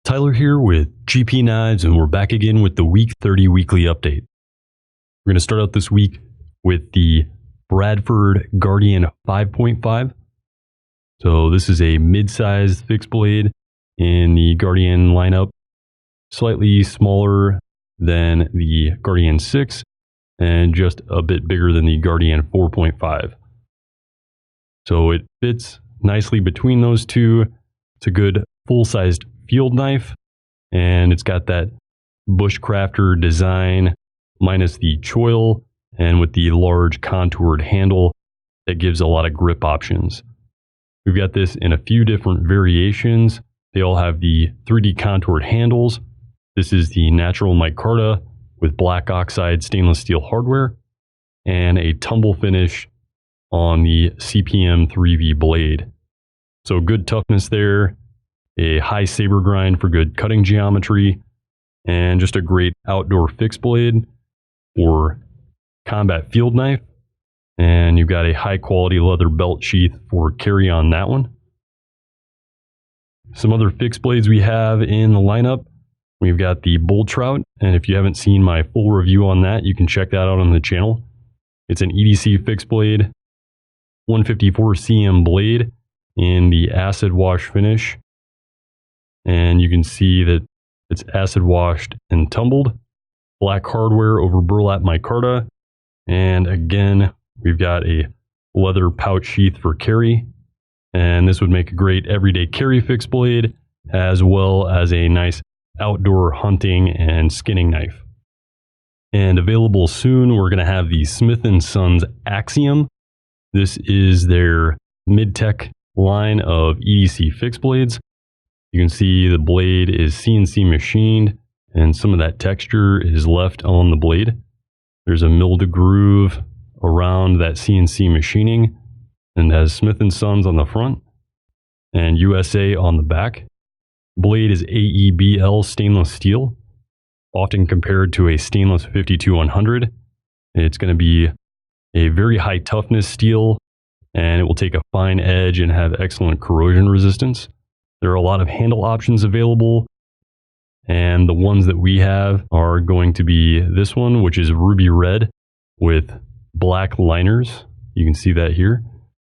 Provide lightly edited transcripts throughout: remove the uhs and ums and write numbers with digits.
Tyler here with GP Knives, and we're back again with the Week 30 Weekly Update. We're going to start out this week with the Bradford Guardian 5.5. So this is a mid-sized fixed blade in the Guardian lineup, slightly smaller than the Guardian 6 and just a bit bigger than the Guardian 4.5. So it fits nicely between those two. It's a good full-sized field knife, and it's got that bushcrafter design minus the choil and with the large contoured handle that gives a lot of grip options. We've got this in a few different variations. They all have the 3D contoured handles. This is the natural micarta with black oxide stainless steel hardware and a tumble finish on the CPM 3V blade. So good toughness there, a high saber grind for good cutting geometry, and just a great outdoor fixed blade or combat field knife. And you've got a high quality leather belt sheath for carry on that one. Some other fixed blades we have in the lineup. We've got the Bull Trout, and if you haven't seen my full review on that, you can check that out on the channel. It's an EDC fixed blade, 154 cm blade in the acid wash finish. And you can see that it's acid washed and tumbled. Black hardware over burlap micarta. And again, we've got a leather pouch sheath for carry. And this would make a great everyday carry fixed blade, as well as a nice outdoor hunting and skinning knife. And available soon, we're going to have the Smith & Sons Axiom. This is their mid-tech line of EDC fixed blades. You can see the blade is CNC machined, and some of that texture is left on the blade. There's a milled groove around that CNC machining, and has Smith & Sons on the front and USA on the back. Blade is AEB-L stainless steel, often compared to a stainless 52-100. It's going to be a very high toughness steel, and it will take a fine edge and have excellent corrosion resistance. There are a lot of handle options available, and the ones that we have are going to be this one, which is ruby red with black liners. You can see that here,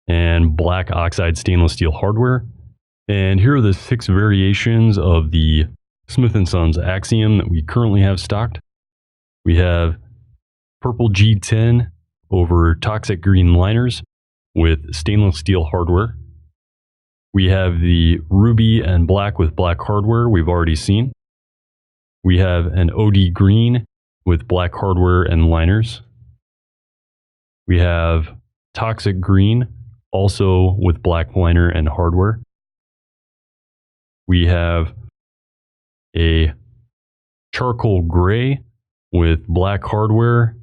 and black oxide stainless steel hardware. And here are the 6 variations of the Smith & Sons Axiom that we currently have stocked. We have purple G10 over toxic green liners with stainless steel hardware. We have the ruby and black with black hardware we've already seen. We have an OD green with black hardware and liners. We have toxic green, also with black liner and hardware. We have a charcoal gray with black hardware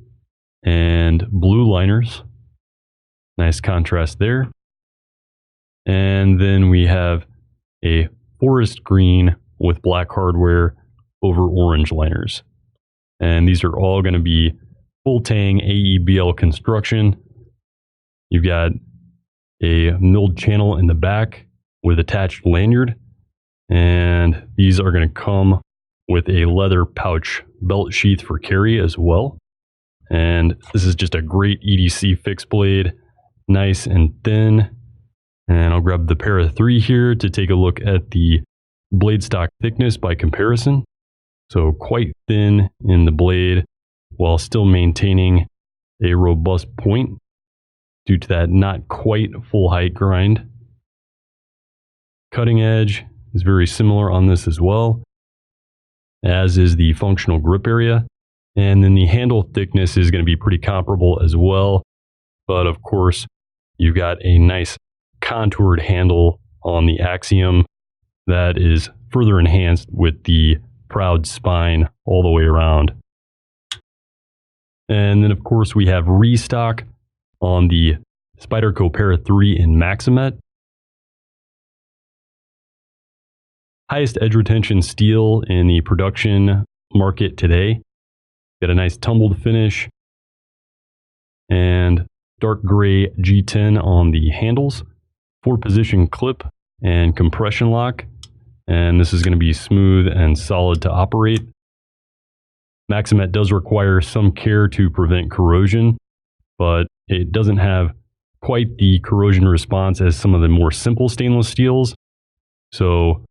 and blue liners. Nice contrast there. And then we have a forest green with black hardware over orange liners. And these are all going to be full tang AEB-L construction. You've got a milled channel in the back with attached lanyard. And these are going to come with a leather pouch belt sheath for carry as well. And this is just a great EDC fixed blade, nice and thin. And I'll grab the pair of 3 here to take a look at the blade stock thickness by comparison. So quite thin in the blade while still maintaining a robust point due to that not quite full height grind. Cutting edge is very similar on this as well, as is the functional grip area. And then the handle thickness is going to be pretty comparable as well. But of course, you've got a nice contoured handle on the Axiom that is further enhanced with the proud spine all the way around. And then of course we have Restock on the Spyderco Para 3 in Maxamet. Highest edge retention steel in the production market today. Got a nice tumbled finish and dark gray G10 on the handles, 4-position clip and compression lock, and this is going to be smooth and solid to operate. Maxamet does require some care to prevent corrosion, but it doesn't have quite the corrosion response as some of the more simple stainless steels. So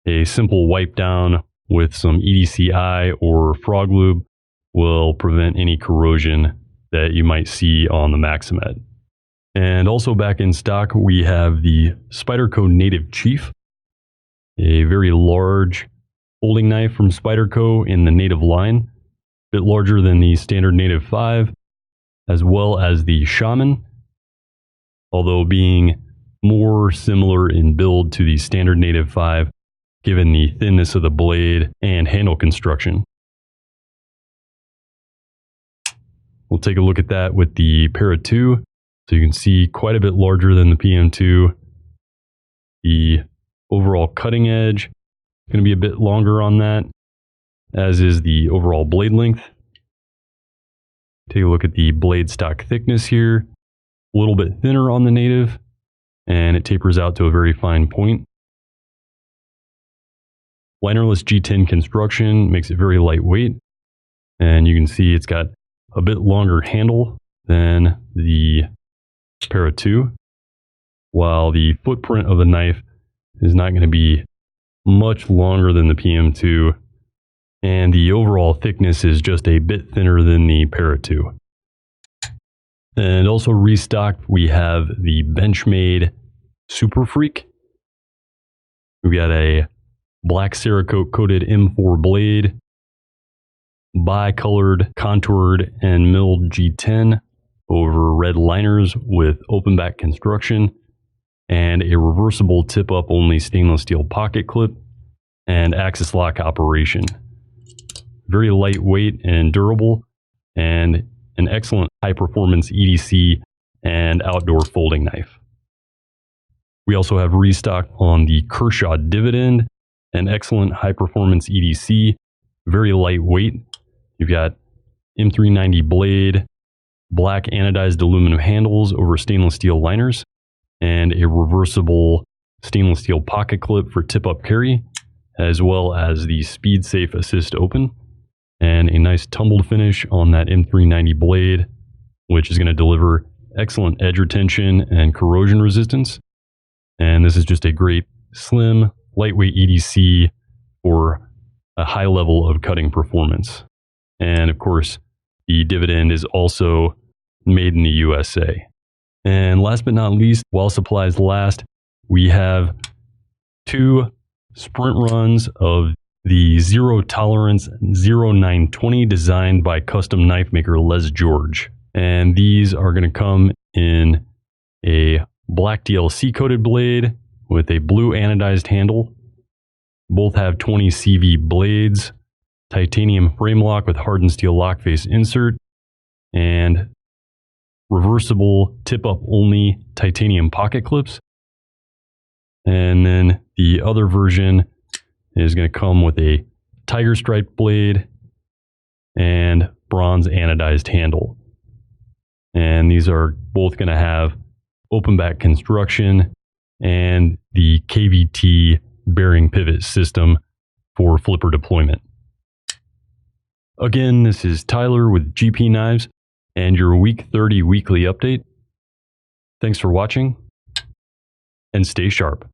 a simple wipe down with some EDCI or frog lube will prevent any corrosion that you might see on the Maxamet. And also back in stock, we have the Spyderco Native Chief, a very large folding knife from Spyderco in the Native line, a bit larger than the standard Native 5, as well as the Shaman, although being more similar in build to the standard Native 5, given the thinness of the blade and handle construction. We'll take a look at that with the Para 2. So you can see quite a bit larger than the PM2. The overall cutting edge is going to be a bit longer on that, as is the overall blade length. Take a look at the blade stock thickness here. A little bit thinner on the Native, and it tapers out to a very fine point. Linerless G10 construction makes it very lightweight, and you can see it's got a bit longer handle than the Para 2, while the footprint of the knife is not going to be much longer than the PM2, and the overall thickness is just a bit thinner than the Para 2. And also restocked, we have the Benchmade Super Freek. We've got a black Cerakote coated M4 blade, bi-colored, contoured, and milled G10 over red liners with open back construction, and a reversible tip-up only stainless steel pocket clip and axis lock operation. Very lightweight and durable, and an excellent high-performance EDC and outdoor folding knife. We also have restock on the Kershaw Dividend, an excellent high-performance EDC, very lightweight. You've got M390 blade, black anodized aluminum handles over stainless steel liners, and a reversible stainless steel pocket clip for tip-up carry, as well as the Speed Safe Assist Open, and a nice tumbled finish on that M390 blade, which is going to deliver excellent edge retention and corrosion resistance. And this is just a great slim, lightweight EDC for a high level of cutting performance. And of course, the Dividend is also made in the USA. And last but not least, while supplies last, we have 2 sprint runs of the Zero Tolerance 0920 designed by custom knife maker Les George. And these are going to come in a black DLC coated blade with a blue anodized handle. Both have 20 CV blades, titanium frame lock with hardened steel lock face insert, and reversible tip-up only titanium pocket clips. And then the other version is going to come with a tiger stripe blade and bronze anodized handle. And these are both going to have open back construction and the KVT bearing pivot system for flipper deployment. Again, this is Tyler with GP Knives and your Week 30 weekly update. Thanks for watching, and stay sharp.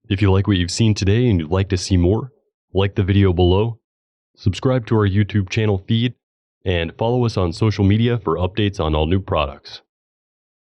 If you like what you've seen today and you'd like to see more, like the video below, subscribe to our YouTube channel feed, and follow us on social media for updates on all new products.